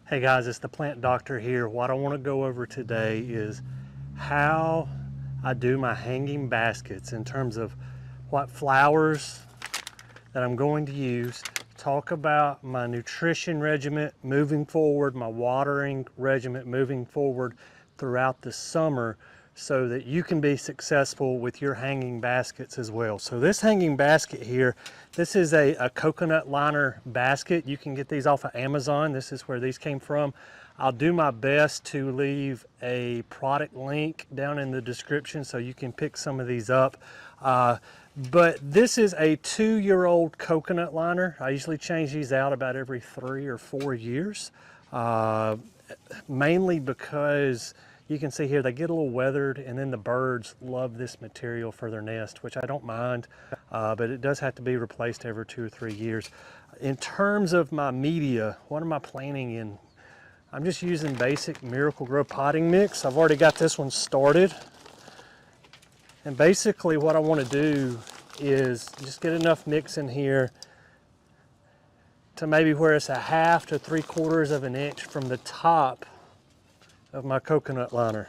Hey guys, it's the Plant Doctor here. What I want to go over today is how I do my hanging baskets in terms of what flowers that I'm going to use, talk about my nutrition regimen moving forward, my watering regimen moving forward throughout the summer so that you can be successful with your hanging baskets as well. So this hanging basket here, this is a coconut liner basket. You can get these off of Amazon. This is where these came from. I'll do my best to leave a product link down in the description so you can pick some of these up. But this is a 2-year-old coconut liner. I usually change these out about every 3 or 4 years, mainly because you can see here they get a little weathered, and then the birds love this material for their nest, which I don't mind, but it does have to be replaced every 2 or 3 years. In terms of my media, what am I planning in? I'm just using basic Miracle-Gro potting mix. I've already got this one started. And basically what I want to do is just get enough mix in here to maybe where it's 1/2 to 3/4 of an inch from the top of my coconut liner.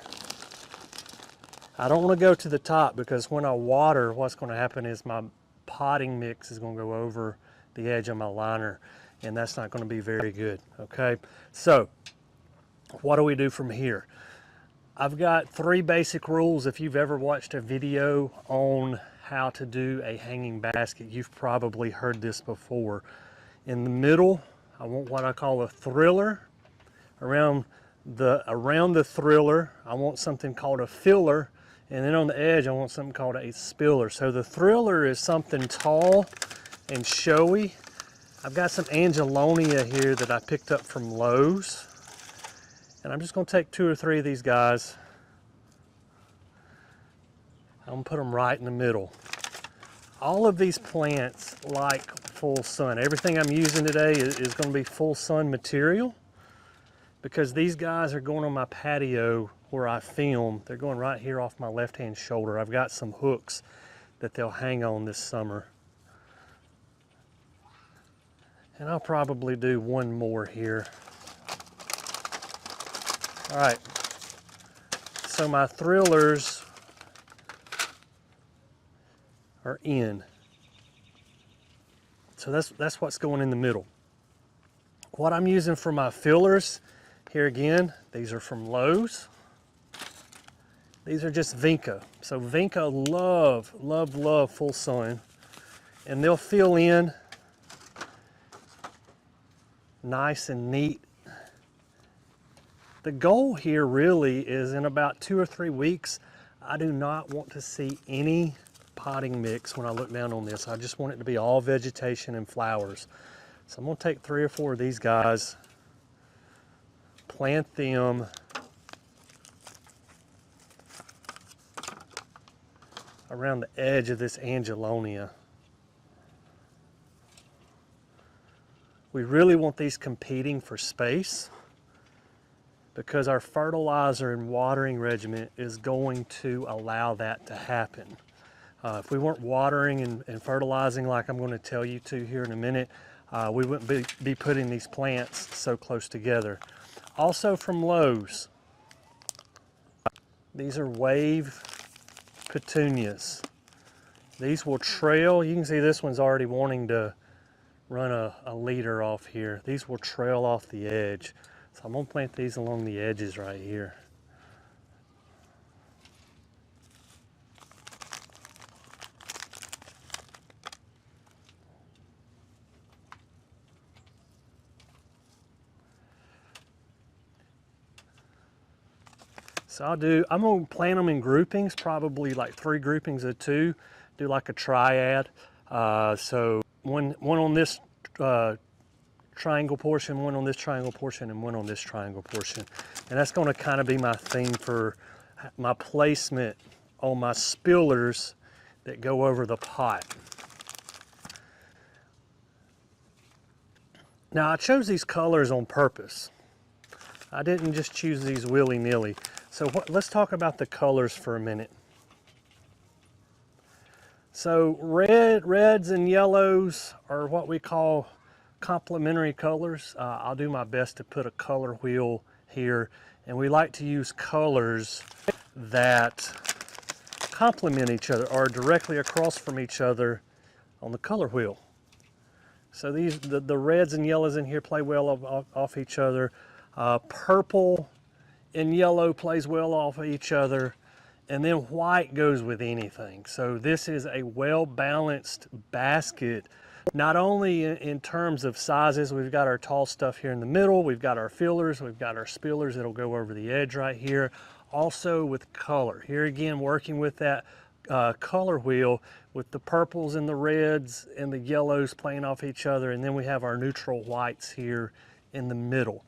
I don't want to go to the top because when I water, what's going to happen is my potting mix is going to go over the edge of my liner, and that's not going to be very good. Okay, so what do we do from here? I've got 3 basic rules. If you've ever watched a video on how to do a hanging basket, you've probably heard this before. In the middle, I want what I call a thriller. Around the thriller, I want something called a filler, and then on the edge, I want something called a spiller. So the thriller is something tall and showy. I've got some angelonia here that I picked up from Lowe's, and I'm just going to take 2 or 3 of these guys. I'm going to put them right in the middle. All of these plants like full sun. Everything I'm using today is going to be full sun material, because these guys are going on my patio where I film. They're going right here off my left-hand shoulder. I've got some hooks that they'll hang on this summer. And I'll probably do 1 more here. All right, so my thrillers are in. So that's what's going in the middle. What I'm using for my fillers, here again, these are from Lowe's. These are just Vinca. So Vinca love full sun, and they'll fill in nice and neat. The goal here really is in about 2 or 3 weeks, I do not want to see any potting mix when I look down on this. I just want it to be all vegetation and flowers. So I'm going to take 3 or 4 of these guys, plant them around the edge of this angelonia. We really want these competing for space because our fertilizer and watering regimen is going to allow that to happen. If we weren't watering and fertilizing like I'm going to tell you to here in a minute, we wouldn't be putting these plants so close together. Also from Lowe's, these are wave petunias. These will trail. You can see this one's already wanting to run a leader off here. These will trail off the edge. So I'm going to plant these along the edges right here. So I'm going to plant them in groupings, probably like 3 groupings of 2, do like a triad. So one on this triangle portion, 1 on this triangle portion, and 1 on this triangle portion. And that's going to kind of be my theme for my placement on my spillers that go over the pot. Now I chose these colors on purpose. I didn't just choose these willy-nilly. So let's talk about the colors for a minute. So reds and yellows are what we call complementary colors. I'll do my best to put a color wheel here, and we like to use colors that complement each other or directly across from each other on the color wheel. So the reds and yellows in here play well off each other. Purple and yellow plays well off of each other. And then white goes with anything. So this is a well-balanced basket, not only in terms of sizes. We've got our tall stuff here in the middle, we've got our fillers, we've got our spillers that'll go over the edge right here. Also with color. Here again, working with that color wheel with the purples and the reds and the yellows playing off each other. And then we have our neutral whites here in the middle.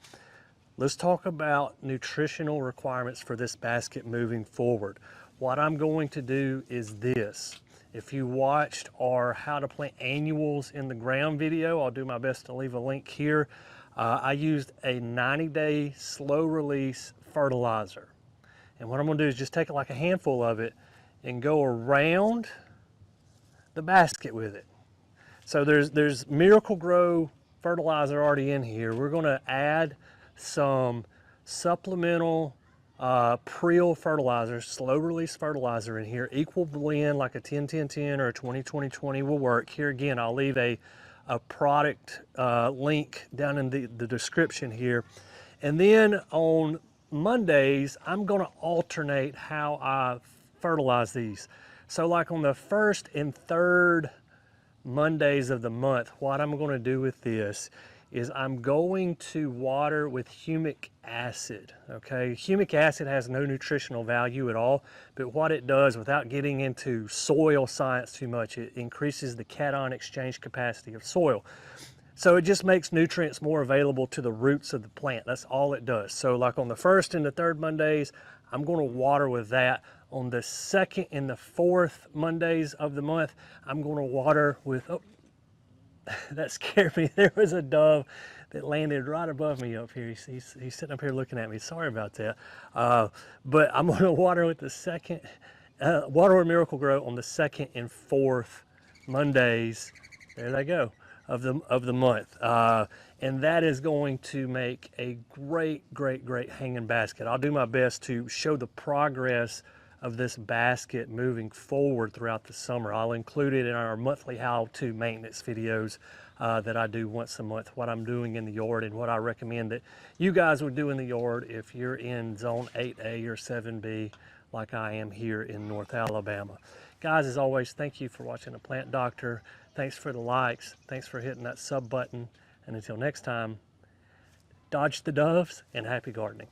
Let's talk about nutritional requirements for this basket moving forward. What I'm going to do is this. If you watched our how to plant annuals in the ground video, I'll do my best to leave a link here. I used a 90-day slow release fertilizer. And what I'm gonna do is just take like a handful of it and go around the basket with it. So there's Miracle-Gro fertilizer already in here. We're gonna add some supplemental Preel fertilizer, slow release fertilizer in here. Equal blend like a 10-10-10 or a 20-20-20 will work. Here again, I'll leave a product link down in the description here. And then on Mondays, I'm gonna alternate how I fertilize these. So like on the first and third Mondays of the month, what I'm gonna do with this is I'm going to water with humic acid, okay? Humic acid has no nutritional value at all, but what it does, without getting into soil science too much, it increases the cation exchange capacity of soil. So it just makes nutrients more available to the roots of the plant. That's all it does. So like on the first and the third Mondays, I'm gonna water with that. On the second and the fourth Mondays of the month, I'm gonna water with, oh, that scared me. There was a dove that landed right above me up here. He's sitting up here looking at me. Sorry about that. But I'm going to water with the second, water with Miracle-Gro on the second and fourth Mondays. There they go, of the month. And that is going to make a great hanging basket. I'll do my best to show the progress of this basket moving forward throughout the summer. I'll include it in our monthly how-to maintenance videos that I do once a month, what I'm doing in the yard and what I recommend that you guys would do in the yard if you're in zone 8A or 7B like I am here in North Alabama. Guys, as always, thank you for watching The Plant Doctor. Thanks for the likes. Thanks for hitting that sub button. And until next time, dodge the doves and happy gardening.